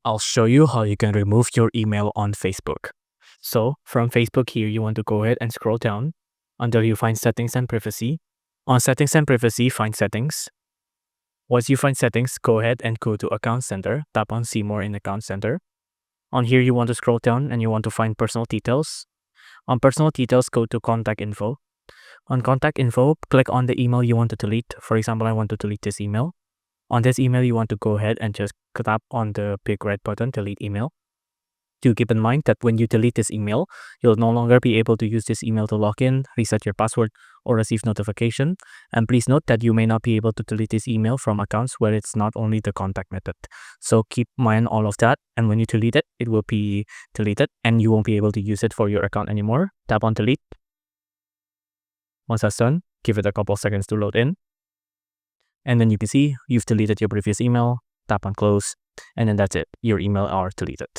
I'll show you how you can remove your email on Facebook. So from Facebook here, you want to go ahead and scroll down until you find settings and privacy. On settings and privacy, find settings. Once you find settings, go ahead and go to Account Center. Tap on See More in Account Center. On here, you want to scroll down and you want to find personal details. On personal details, go to Contact Info. On Contact Info, click on the email you want to delete. For example, I want to delete this email. On this email, you want to go ahead and just tap on the big red button, Delete Email. Do keep in mind that when you delete this email, you'll no longer be able to use this email to log in, reset your password, or receive notification. And please note that you may not be able to delete this email from accounts where it's not only the contact method. So keep in mind all of that. And when you delete it, it will be deleted and you won't be able to use it for your account anymore. Tap on Delete. Once that's done, give it a couple of seconds to load in. And then you can see you've deleted your previous email. Tap on Close. And then that's it. Your email are deleted.